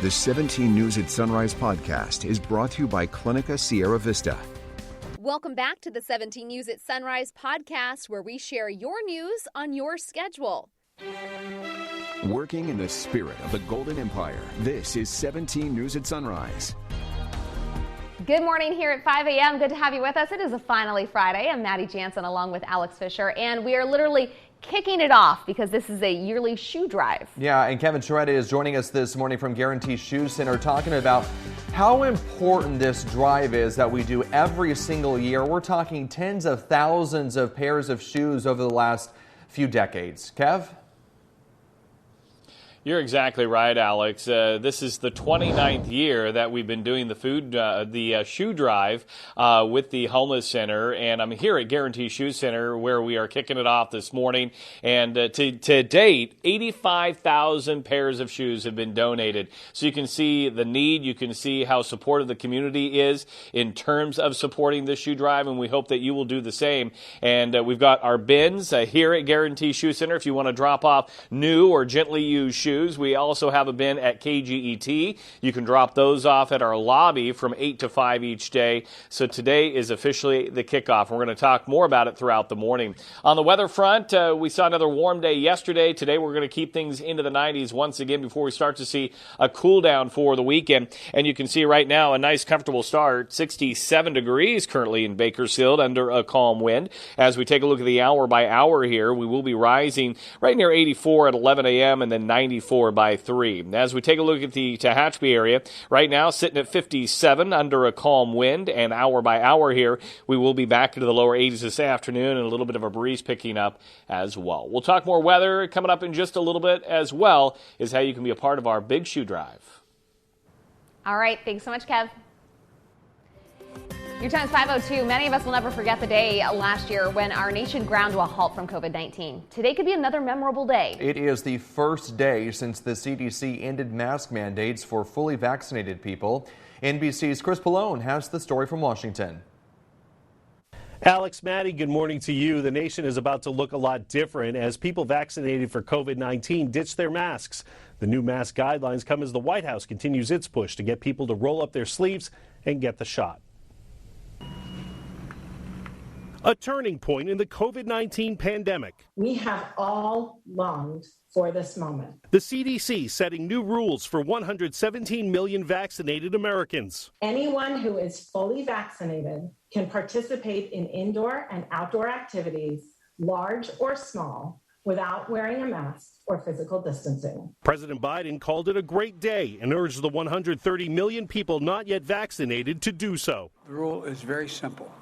The 17 News at Sunrise podcast is brought to you by Clinica Sierra Vista. Welcome back to the 17 News at Sunrise podcast, where we share your news on your schedule. Working in the spirit of the Golden Empire, this is 17 News at Sunrise. Good morning here at 5 a.m. Good to have you with us. It is finally Friday. I'm Maddie Jansen along with Alex Fisher, and we are literally kicking it off because this is a yearly shoe drive. Yeah, and Kevin Sheretta is joining us this morning from Guarantee Shoe Center talking about how important this drive is that we do every single year. We're talking tens of thousands of pairs of shoes over the last few decades. Kev? You're exactly right, Alex. This is the 29th year that we've been doing the shoe drive with the Homeless Center, and I'm here at Guarantee Shoe Center where we are kicking it off this morning. And to date, 85,000 pairs of shoes have been donated. So you can see the need, you can see how supportive the community is in terms of supporting the shoe drive, and we hope that you will do the same. And we've got our bins here at Guarantee Shoe Center if you want to drop off new or gently used shoes. We also have a bin at KGET. You can drop those off at our lobby from 8 to 5 each day. So today is officially the kickoff. We're going to talk more about it throughout the morning. On the weather front, we saw another warm day yesterday. Today we're going to keep things into the 90s once again before we start to see a cool down for the weekend. And you can see right now a nice comfortable start, 67 degrees currently in Bakersfield under a calm wind. As we take a look at the hour by hour here, we will be rising right near 84 at 11 a.m. and then 94 by 3. As we take a look at the Tehachapi area, right now sitting at 57 under a calm wind, and hour by hour here, we will be back into the lower 80s this afternoon and a little bit of a breeze picking up as well. We'll talk more weather coming up in just a little bit, as well as how you can be a part of our big shoe drive. All right, thanks so much, Kev. Your time is 5:02. Many of us will never forget the day last year when our nation ground to a halt from COVID-19. Today could be another memorable day. It is the first day since the CDC ended mask mandates for fully vaccinated people. NBC's Chris Pallone has the story from Washington. Alex, Maddie, good morning to you. The nation is about to look a lot different as people vaccinated for COVID-19 ditch their masks. The new mask guidelines come as the White House continues its push to get people to roll up their sleeves and get the shot. A turning point in the COVID-19 pandemic. We have all longed for this moment. The CDC setting new rules for 117 million vaccinated Americans. Anyone who is fully vaccinated can participate in indoor and outdoor activities, large or small, without wearing a mask or physical distancing. President Biden called it a great day and urged the 130 million people not yet vaccinated to do so. The rule is very simple.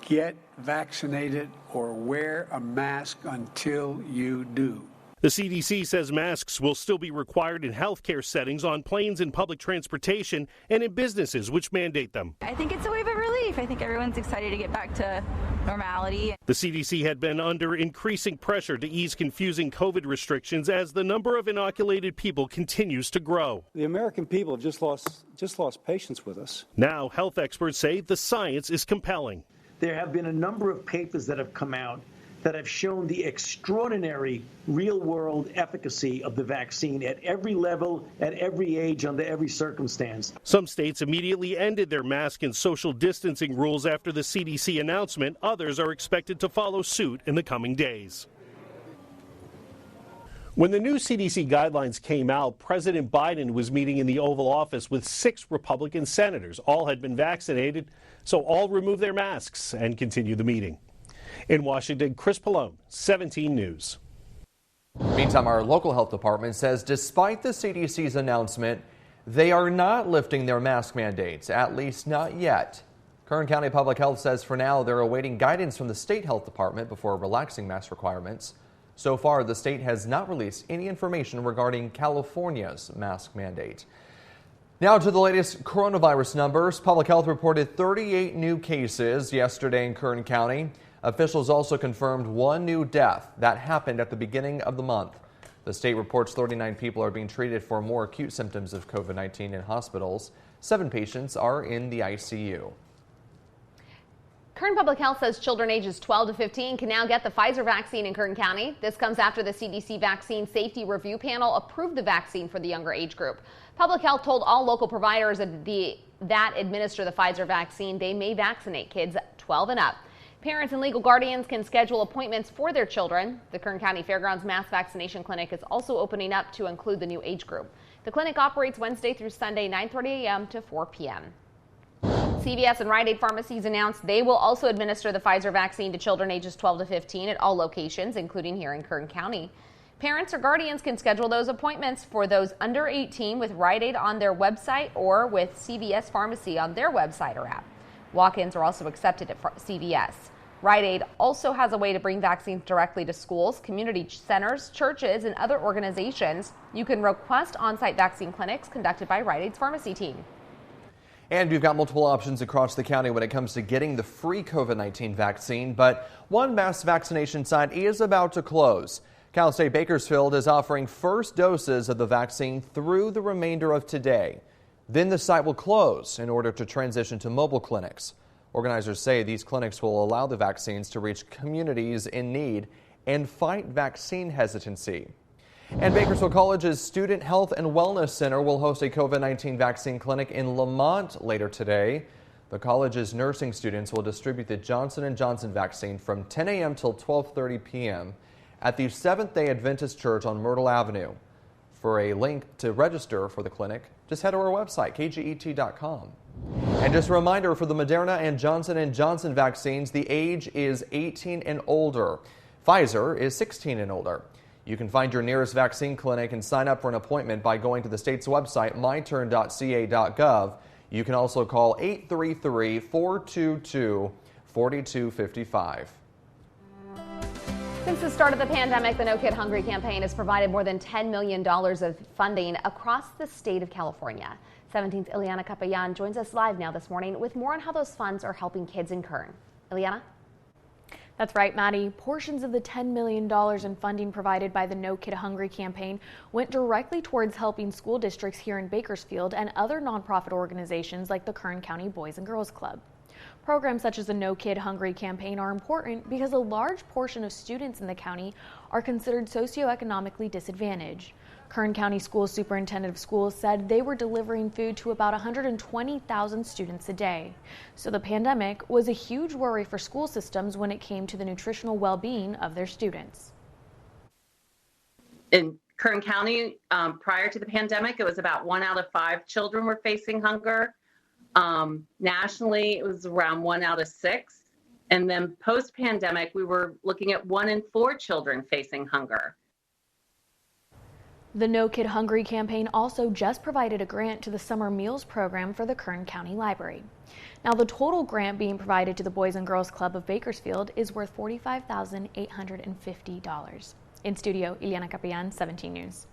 Get vaccinated or wear a mask until you do. The CDC says masks will still be required in healthcare settings, on planes and public transportation, and in businesses which mandate them. I think it's a wave of relief. I think everyone's excited to get back to normality. The CDC had been under increasing pressure to ease confusing COVID restrictions as the number of inoculated people continues to grow. The American people have just lost patience with us. Now, health experts say the science is compelling. There have been a number of papers that have come out that have shown the extraordinary real-world efficacy of the vaccine at every level, at every age, under every circumstance. Some states immediately ended their mask and social distancing rules after the CDC announcement. Others are expected to follow suit in the coming days. When the new CDC guidelines came out, President Biden was meeting in the Oval Office with 6 Republican senators. All had been vaccinated, so all removed their masks and continued the meeting. In Washington, Chris Pallone, 17 News. Meantime, our local health department says despite the CDC's announcement, they are not lifting their mask mandates, at least not yet. Kern County Public Health says for now they're awaiting guidance from the state health department before relaxing mask requirements. So far, the state has not released any information regarding California's mask mandate. Now to the latest coronavirus numbers. Public Health reported 38 new cases yesterday in Kern County. Officials also confirmed 1 new death that happened at the beginning of the month. The state reports 39 people are being treated for more acute symptoms of COVID-19 in hospitals. 7 patients are in the ICU. Kern Public Health says children ages 12 to 15 can now get the Pfizer vaccine in Kern County. This comes after the CDC Vaccine Safety Review Panel approved the vaccine for the younger age group. Public Health told all local providers that administer the Pfizer vaccine they may vaccinate kids 12 and up. Parents and legal guardians can schedule appointments for their children. The Kern County Fairgrounds Mass Vaccination Clinic is also opening up to include the new age group. The clinic operates Wednesday through Sunday, 9:30 a.m. to 4 p.m. CVS and Rite Aid pharmacies announced they will also administer the Pfizer vaccine to children ages 12 to 15 at all locations, including here in Kern County. Parents or guardians can schedule those appointments for those under 18 with Rite Aid on their website or with CVS Pharmacy on their website or app. Walk-ins are also accepted at CVS. Rite Aid also has a way to bring vaccines directly to schools, community centers, churches, and other organizations. You can request on-site vaccine clinics conducted by Rite Aid's pharmacy team. And we've got multiple options across the county when it comes to getting the free COVID-19 vaccine, but one mass vaccination site is about to close. Cal State Bakersfield is offering first doses of the vaccine through the remainder of today. Then the site will close in order to transition to mobile clinics. Organizers say these clinics will allow the vaccines to reach communities in need and fight vaccine hesitancy. And Bakersfield College's Student Health and Wellness Center will host a COVID-19 vaccine clinic in Lamont later today. The college's nursing students will distribute the Johnson & Johnson vaccine from 10 a.m. till 12:30 p.m. at the Seventh-day Adventist Church on Myrtle Avenue. For a link to register for the clinic, just head to our website, kget.com. And just a reminder for the Moderna and Johnson & Johnson vaccines, the age is 18 and older. Pfizer is 16 and older. You can find your nearest vaccine clinic and sign up for an appointment by going to the state's website, myturn.ca.gov. You can also call 833-422-4255. Since the start of the pandemic, the No Kid Hungry campaign has provided more than $10 million of funding across the state of California. 17's Ileana Capeyan joins us live now this morning with more on how those funds are helping kids in Kern. Ileana? That's right, Maddie. Portions of the $10 million in funding provided by the No Kid Hungry campaign went directly towards helping school districts here in Bakersfield and other nonprofit organizations like the Kern County Boys and Girls Club. Programs such as the No Kid Hungry campaign are important because a large portion of students in the county are considered socioeconomically disadvantaged. Kern County School Superintendent of Schools said they were delivering food to about 120,000 students a day. So the pandemic was a huge worry for school systems when it came to the nutritional well-being of their students. In Kern County, prior to the pandemic, it was about 1 out of 5 children were facing hunger. Nationally, it was around 1 out of 6. And then post-pandemic, we were looking at 1 in 4 children facing hunger. The No Kid Hungry campaign also just provided a grant to the Summer Meals program for the Kern County Library. Now, the total grant being provided to the Boys and Girls Club of Bakersfield is worth $45,850. In studio, Ileana Capeyan, 17 News.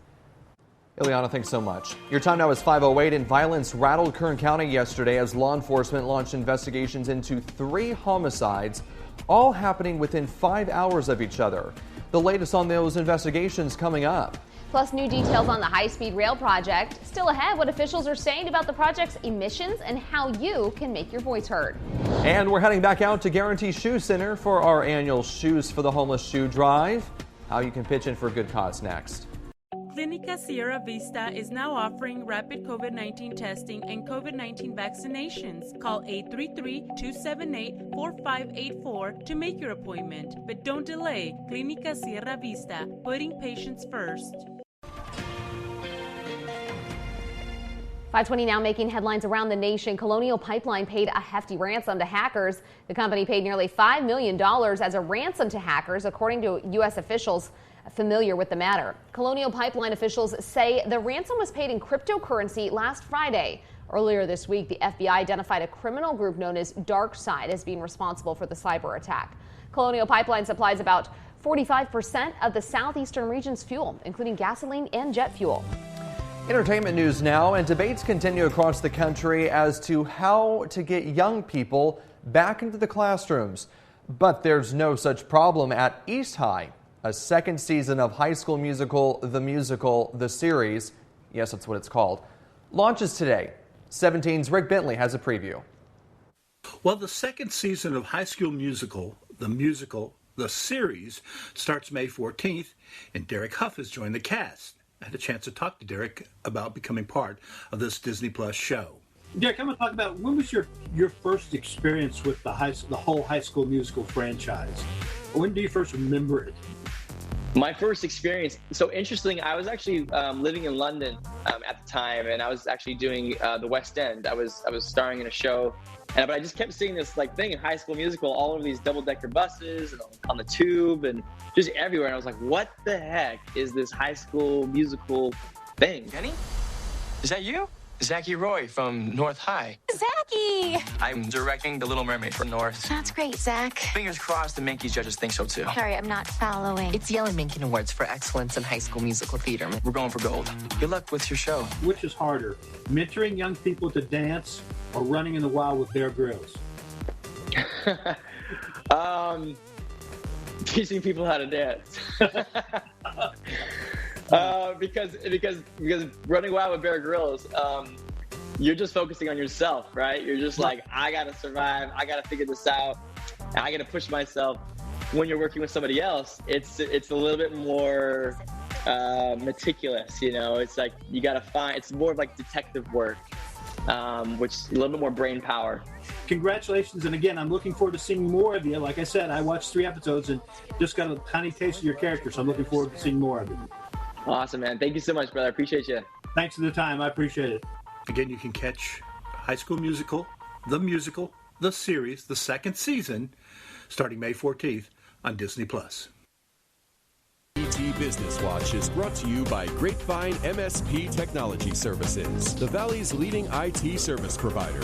Ileana, thanks so much. Your time now is 5:08, and violence rattled Kern County yesterday as law enforcement launched investigations into 3 homicides, all happening within 5 hours of each other. The latest on those investigations coming up. Plus, new details on the high-speed rail project. Still ahead, what officials are saying about the project's emissions and how you can make your voice heard. And we're heading back out to Guarantee Shoe Center for our annual Shoes for the Homeless shoe drive. How you can pitch in for a good cause next. Clinica Sierra Vista is now offering rapid COVID-19 testing and COVID-19 vaccinations. Call 833-278-4584 to make your appointment. But don't delay. Clinica Sierra Vista, putting patients first. 520 now making headlines around the nation. Colonial Pipeline paid a hefty ransom to hackers. The company paid nearly $5 million as a ransom to hackers, according to U.S. officials familiar with the matter. Colonial Pipeline officials say the ransom was paid in cryptocurrency last Friday. Earlier this week, the FBI identified a criminal group known as DarkSide as being responsible for the cyber attack. Colonial Pipeline supplies about 45% of the southeastern region's fuel, including gasoline and jet fuel. Entertainment news now, and debates continue across the country as to how to get young people back into the classrooms. But there's no such problem at East High. A second season of High School Musical, The Series, yes, that's what it's called, launches today. 17's Rick Bentley has a preview. Well, the second season of High School Musical, the series, starts May 14th, and Derek Huff has joined the cast. I had a chance to talk to Derek about becoming part of this Disney Plus show. Derek, I'm going to talk about when was your first experience with the whole High School Musical franchise? When do you first remember it? My first experience, so interesting, I was actually living in London at the time, and I was actually doing the West End. I was starring in a show, but I just kept seeing this thing in High School Musical all over these double-decker buses and on the tube and just everywhere. And I was like, what the heck is this High School Musical thing? Jenny? Is that you? Zachy Roy from North High. Zachy! I'm directing The Little Mermaid for North. That's great, Zach. Fingers crossed the Minkies judges think so too. Sorry, I'm not following. It's Yale and Minkin Awards for Excellence in High School Musical Theater. We're going for gold. Good luck with your show. Which is harder, mentoring young people to dance or running in the wild with Bear Grylls? Teaching people how to dance. Because running wild with Bear Grylls, you're just focusing on yourself, right? You're just like, I gotta survive, I gotta figure this out, and I gotta push myself. When you're working with somebody else, it's a little bit more meticulous, you know. It's like you gotta find. It's more like detective work, which is a little bit more brain power. Congratulations, and again, I'm looking forward to seeing more of you. Like I said, I watched 3 episodes and just got a tiny taste of your character, so I'm looking forward to seeing more of you. Awesome, man. Thank you so much, brother. I appreciate you. Thanks for the time. I appreciate it. Again, you can catch High School Musical, the series, the second season, starting May 14th on Disney Plus. ET Business Watch is brought to you by Grapevine MSP Technology Services, the Valley's leading IT service provider.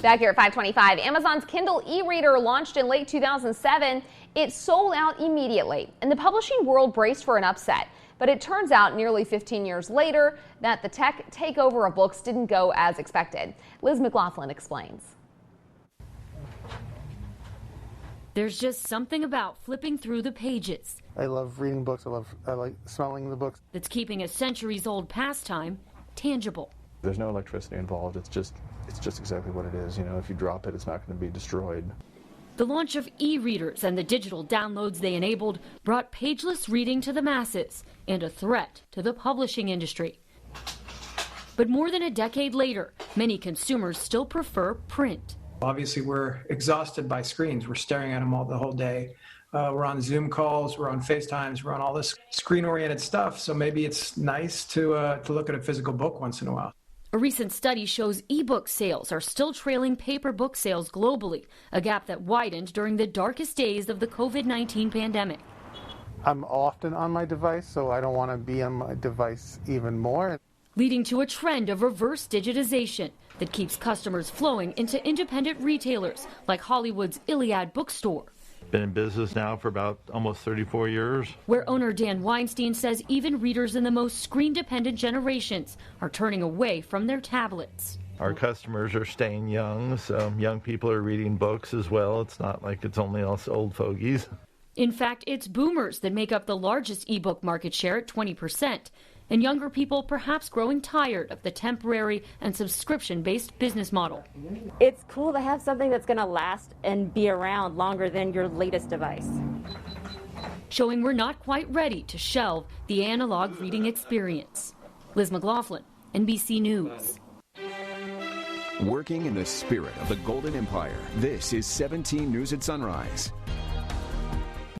Back here at 525, Amazon's Kindle e-reader launched in late 2007. It sold out immediately, and the publishing world braced for an upset. But it turns out nearly 15 years later that the tech takeover of books didn't go as expected. Liz McLaughlin explains. There's just something about flipping through the pages. I love reading books. I like smelling the books. That's keeping a centuries-old pastime tangible. There's no electricity involved. It's just exactly what it is. You know, if you drop it, it's not going to be destroyed. The launch of e-readers and the digital downloads they enabled brought pageless reading to the masses and a threat to the publishing industry. But more than a decade later, many consumers still prefer print. Obviously, we're exhausted by screens. We're staring at them the whole day. We're on Zoom calls, we're on FaceTimes, we're on all this screen-oriented stuff. So maybe it's nice to look at a physical book once in a while. A recent study shows e-book sales are still trailing paper book sales globally, a gap that widened during the darkest days of the COVID-19 pandemic. I'm often on my device, so I don't want to be on my device even more. Leading to a trend of reverse digitization that keeps customers flowing into independent retailers like Hollywood's Iliad bookstore. Been in business now for about almost 34 years. Where owner Dan Weinstein says even readers in the most screen-dependent generations are turning away from their tablets. Our customers are staying young, so young people are reading books as well. It's not like it's only us old fogies. In fact, it's boomers that make up the largest ebook market share at 20%, and younger people perhaps growing tired of the temporary and subscription-based business model. It's cool to have something that's going to last and be around longer than your latest device. Showing we're not quite ready to shelve the analog reading experience. Liz McLaughlin, NBC News. Working in the spirit of the Golden Empire, this is 17 News at Sunrise.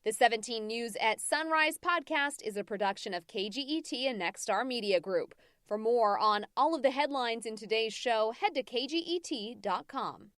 The 17 News at Sunrise podcast is a production of KGET and Nexstar Media Group. For more on all of the headlines in today's show, head to kget.com.